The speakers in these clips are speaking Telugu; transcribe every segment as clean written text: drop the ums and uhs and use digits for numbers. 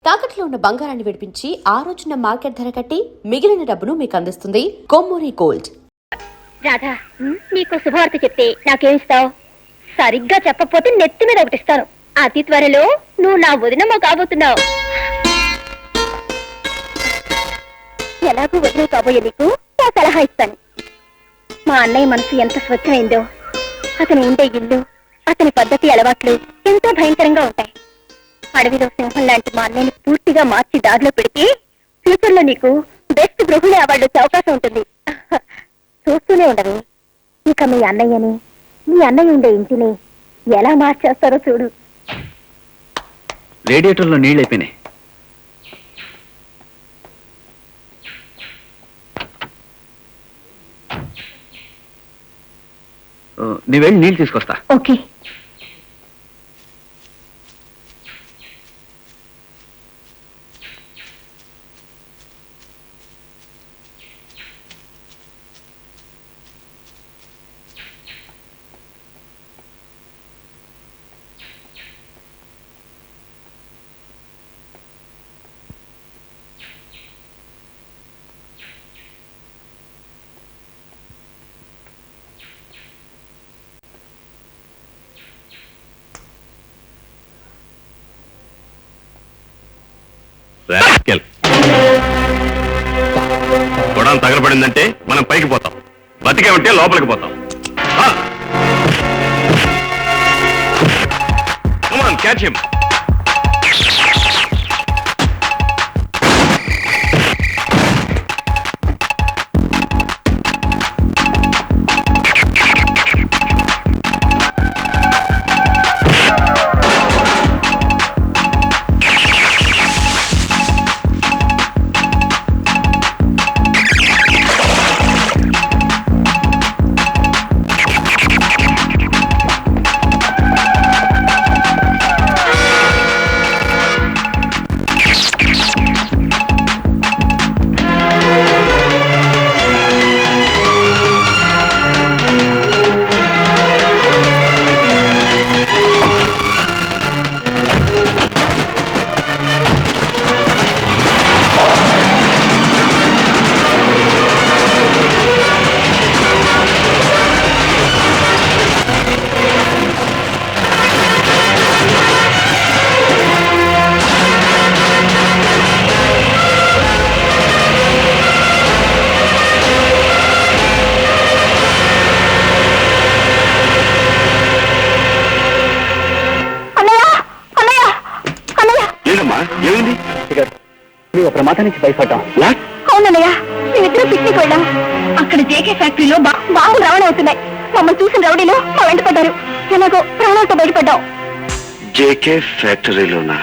తాకట్లో ఉన్న బంగారాన్ని విడిపించి ఆ రోజున మార్కెట్ ధర కట్టి మిగిలిన డబ్బును మీకు అందిస్తుంది కొమ్మూరి గోల్డ్. రాధా, నీకు శుభవార్త చెప్తే నాకేమిస్తావు? సరిగ్గా చెప్పకపోతే నెత్తి మీద ఒకటిస్తాను. అతి త్వరలో నువ్వు నా వదినమ్మ కాబోతున్నావు. ఎలాగూ వదిలే కాబోయే నీకు నా సలహా ఇస్తాను. మా అన్నయ్య మనసు ఎంత స్వచ్ఛమైందో, అతను ఉండే ఇల్లు, అతని పద్ధతి అలవాట్లు ఎంతో భయంకరంగా ఉంటాయి. అడవిలో సింహం లాంటి మా అన్నయ్యని పూర్తిగా మార్చి దారిలో పెడితే ఫ్యూచర్ లో నీకు బెస్ట్ గృహిణి అవార్డు వచ్చే అవకాశం ఉంటుంది. చూస్తూనే ఉండవు. ఇక మీ అన్నయ్యని, మీ అన్నయ్య ఉండే ఇంటిని ఎలా మార్చేస్తారో చూడు. రేడియేటర్లో నీళ్ళు అయిపోయినాయి. నీ వెళ్ళి నీళ్ళు తీసుకొస్తా. ఓకే. గొడవ తగలబడిందంటే మనం పైకి పోతాం, బతికే ఉంటే లోపలికి పోతాం. Catch him. ప్రమాదం నుంచి భయపడ్డాం. అవునన్నయ్య, మేమిద్దరం పిక్నిక్ వెళ్ళాం. అక్కడ జేకే ఫ్యాక్టరీలో బాంబులు రవాణా అవుతున్నాయి. మమ్మల్ని చూసిన రౌడీలు మా వెంట పడ్డారు. ఎలాగో ప్రాణాలతో బయటపడ్డాం. జేకే ఫ్యాక్టరీలోనా?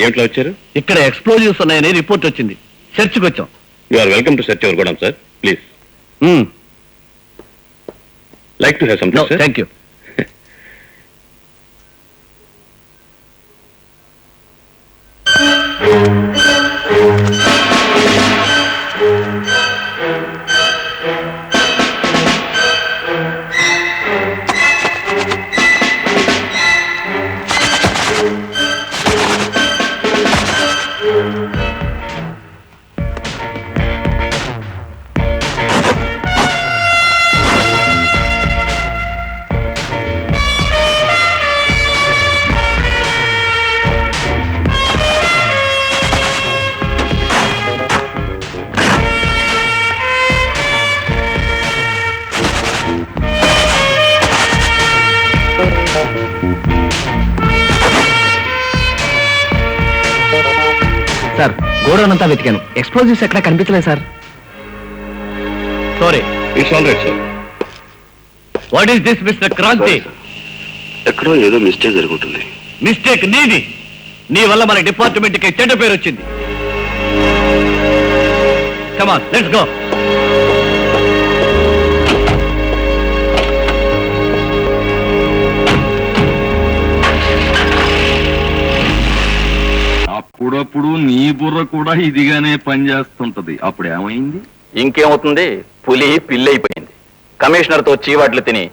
ఏమిట్లో వచ్చారు? ఇక్కడ ఎక్స్ప్లోజివ్స్ ఉన్నాయని రిపోర్ట్ వచ్చింది. సెర్చ్కి వచ్చాం. You are welcome to search our godown sir. Please. Like to have something sir? Thank you. Sir, godown అంతా వెతికాను. ఎక్స్ప్లోజివ్స్ ఎక్కడ కనిపించలేదు sir. Sorry. It's all right sir. What is this mister Kranthi? ఎక్కడో ఏదో మిస్టేక్ జరుగుతుంది. మిస్టేక్ నీది. నీ వల్ల మన డిపార్ట్మెంట్ కి చెడ్డ పేరు వచ్చింది. Come on, let's go. అప్పుడప్పుడు నీ బుర్ర కూడా ఇదిగానే పనిచేస్తుంటది. అప్పుడు ఏమైంది? ఇంకేమవుతుంది, పులి పిల్లైపోయింది. కమిషనర్ తో చీవాట్లు తిని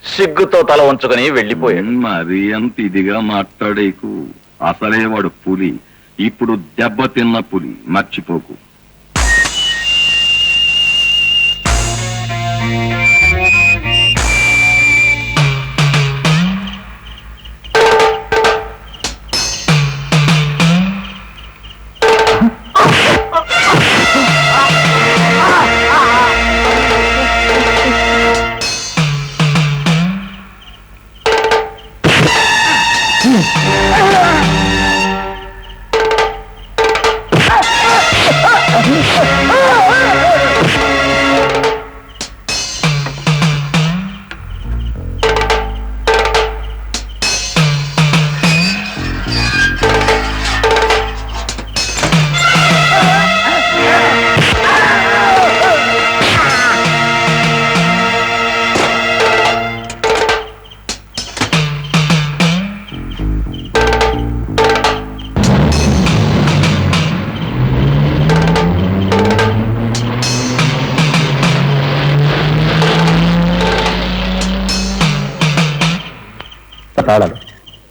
సిగ్గుతో తల ఉంచుకొని వెళ్ళిపోయాడు. మరి అంత ఇదిగా మాట్లాడేకు. అసలే వాడు పులి, ఇప్పుడు దెబ్బతిన్న పులి, మర్చిపోకు.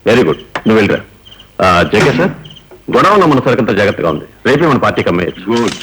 వెరీ గుడ్, నువ్వు వెళ్ళరా. జగన్ సార్, గొడవలో మన సరికంత జాగ్రత్తగా ఉంది. రేపే మన పార్టీకి అమ్మేయచ్చు. గుడ్.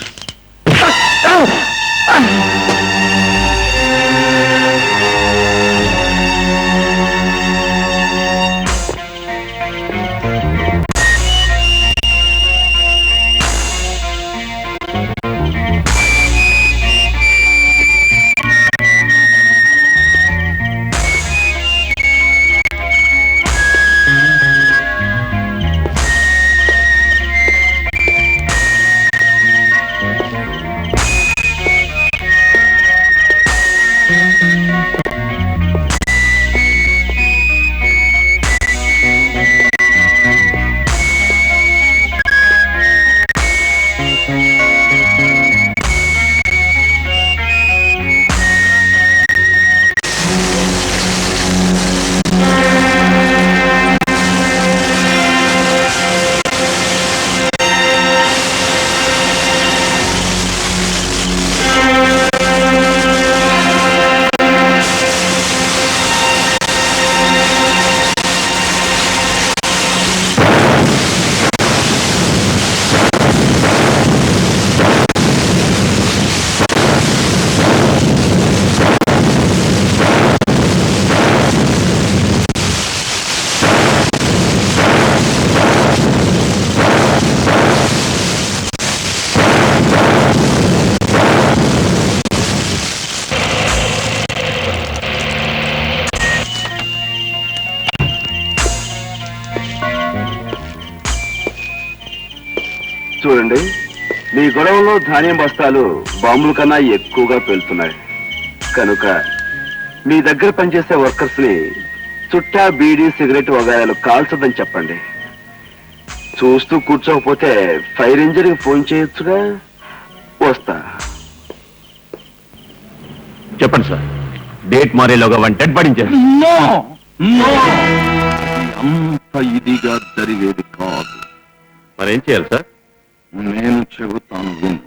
చూడండి, మీ గొడవలో ధాన్యం బస్తాలు బాంబుల కన్నా ఎక్కువగా పేలుతున్నాయి. కనుక మీ దగ్గర పనిచేసే వర్కర్స్ ని చుట్టా బీడీ సిగరెట్ వగాయాలు కాల్చదని చెప్పండి. చూస్తూ కూర్చోకపోతే ఫైర్ ఇంజనీర్కి ఫోన్ చేయొచ్చుగా. వస్తా. చెప్పండి సార్, డేట్ మారేలోగా వన్ డెడ్ బాడీ చేసి. నో నో, అంత ఇదిగా జరిగేది కాదు. మరేం చేయాలి సార్? నేను చెబుతాను విను.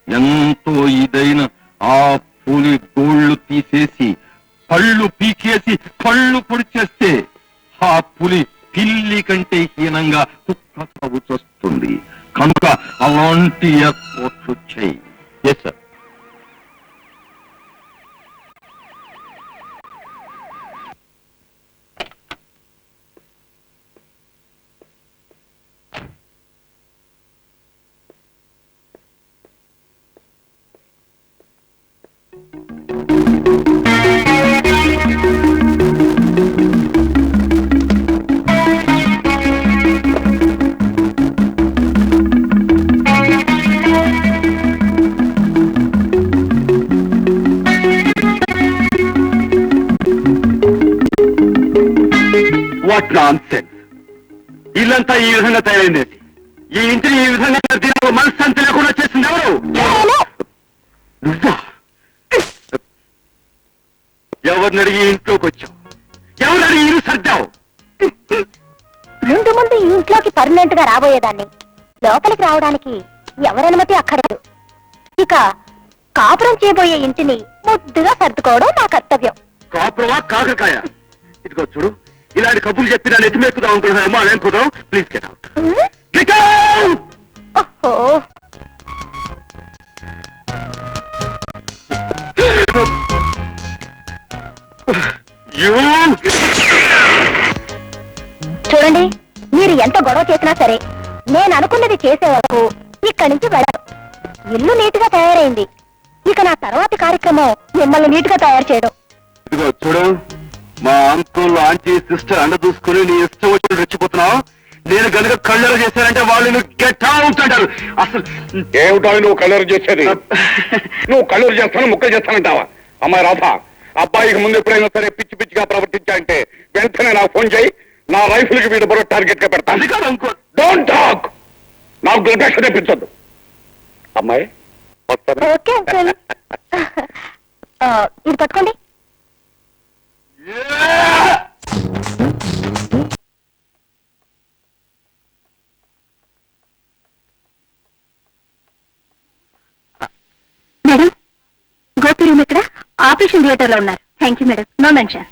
ఎంతో ఇదైన ఆ పులి గోళ్లు తీసేసి కళ్ళు పీకేసి కళ్ళు పొడిచేస్తే ఆ పులి పిల్లి కంటే హీనంగా కుక్క సాగు చేస్తుంది. కనుక అలాంటి ఏర్పాట్లు చేయి. Yes sir. What nonsense! ఇల్లంతా ఈ విధంగా తయారైంది. ఈ ఇంటిని ఈ విధంగా మనశ్శాంతి లేకుండా చేసింది ఎవరు? నువ్వా? ఎవరిని అడిగి ఇంట్లోకి వచ్చావు? ఎవరిని అడిగి ఇల్లు సర్దావు? ముందు ముందు ఈ ఇంట్లోకి పర్మనెంట్ గా రాబోయేదాన్ని. లోపలికి రావడానికి ఎవరనుమతి అక్కర్లేదు. ఇక కాపురం చేయబోయే ఇంటిని ముద్దుగా సర్దుకోవడం నా కర్తవ్యం. కాపురమా కాకరకాయ? ఇదిగో చూడు, ఇలాంటి కబుర్లు చెప్పి నన్ను ఎత్తిమెక్కుదాం అనుకుంటున్నామో అదేం కుదరం. Please get out. Get out! ఓహో, చూడండి, మీరు ఎంత గొడవ చేసినా సరే నేను అనుకున్నది చేసే వరకు ఇక్కడి నుంచి వెళ్ళను. ఇల్లు నీట్ గా తయారైంది. ఇక నా తర్వాతి కార్యక్రమం మిమ్మల్ని నీట్ గా తయారు చేయడం. ఇదిగో చూడు, మా అంకుల్ ఆంటీ సిస్టర్ అండ చూసుకుని నీ ఇష్టం వచ్చి రెచ్చిపోతున్నావు. నేను గనుక కళ్ళెర చేశానంటే వాళ్ళు గెట్ అవుట్ అంటారు. అసలు ఏమిటో నువ్వు కళ్ళెరు చేసేది? నువ్వు కళ్ళెరు చేస్తాను, ముక్కలు చేస్తానంటావా? అమ్మాయి రాధా, అబ్బాయికి ముందు ఎప్పుడైనా సరే పిచ్చి పిచ్చిగా ప్రవర్తించాలంటే వెంటనే నాకు ఫోన్ చేయి. నా రైఫిల్ కి వీడు బరో టార్గెట్ గా పెడతాను. అది కాదు అంకుల్. Don't talk. నాకు దుర్భాష తెప్పించొద్దు. అమ్మాయి వస్తాను. Okay uncle. ఇది పట్టుకోండి. మేడం, గోపి రూమ్ ఇక్కడ ఆపరేషన్ థియేటర్ లో ఉన్నారు. Thank you madam. No mention.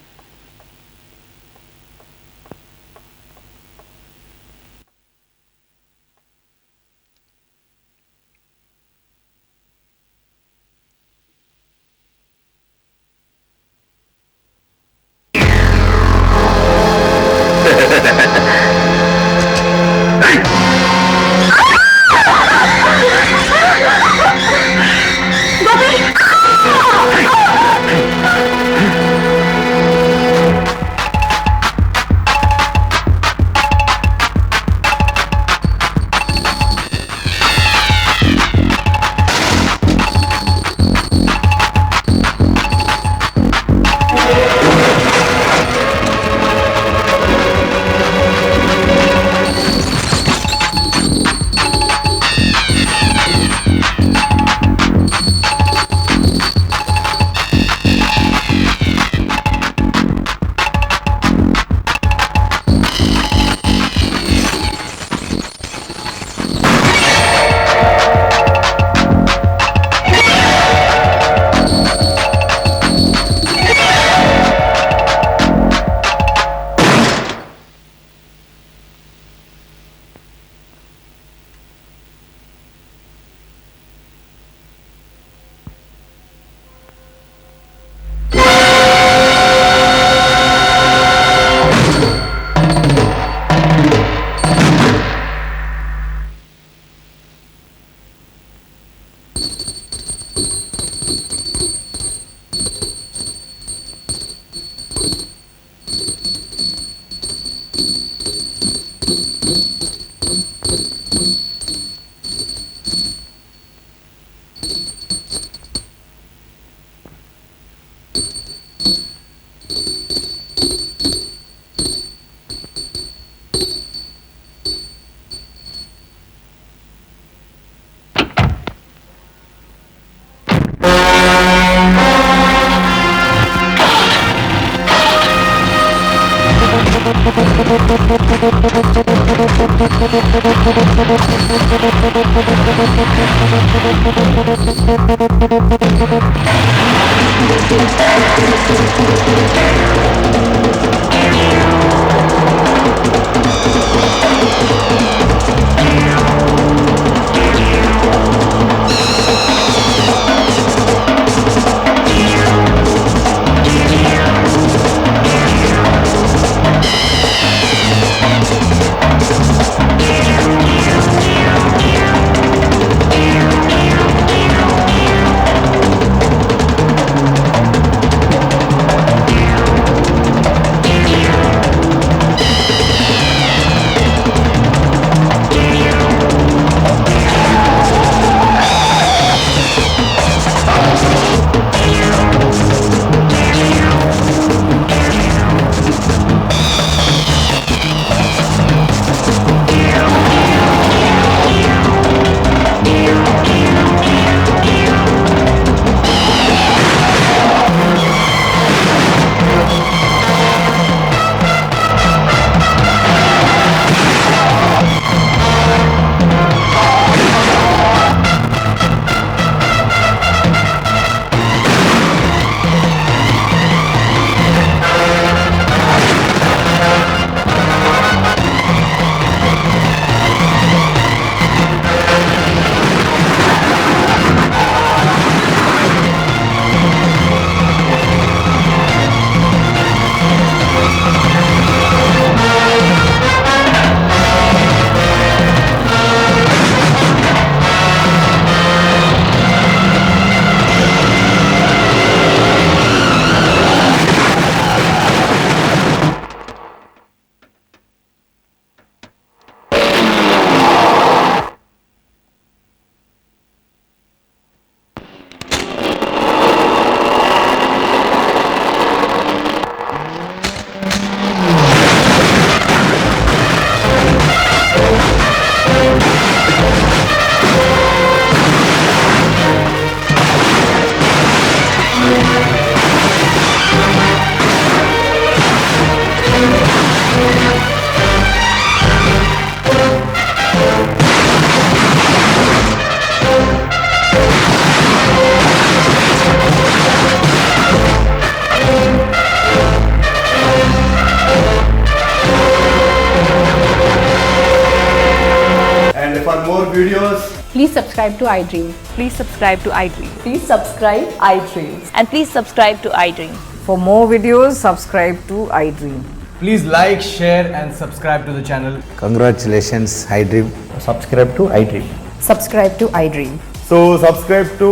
Please subscribe to iDream. Please subscribe to iDream. Please subscribe iDream. And please subscribe to iDream. For more videos, subscribe to iDream. Please like, share and subscribe to the channel. Congratulations, iDream. Subscribe to iDream. Subscribe to iDream. So subscribe to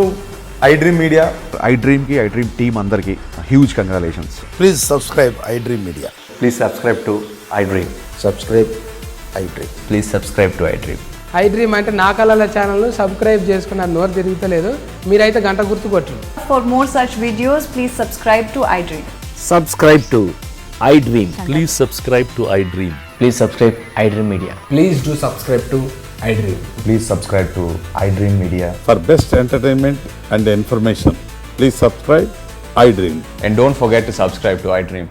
iDream Media. iDream కి iDream టీమ్ అందరికి huge congratulations. Please subscribe iDream Media. Please subscribe to iDream. Subscribe iDream. Please subscribe to iDream. iDream అంటే నా కళల ఛానల్ సబ్స్క్రైబ్ చేసుకున్న నోరు తిరుగుతలేదు. మీరైతే గంట గుర్తు కొట్టండి. For more such videos, please subscribe to iDream. Subscribe to iDream. Please subscribe to iDream. Please subscribe iDream media. Please do subscribe to iDream. Please subscribe to iDream media. For best entertainment and information, please subscribe iDream. And don't forget to subscribe to iDream.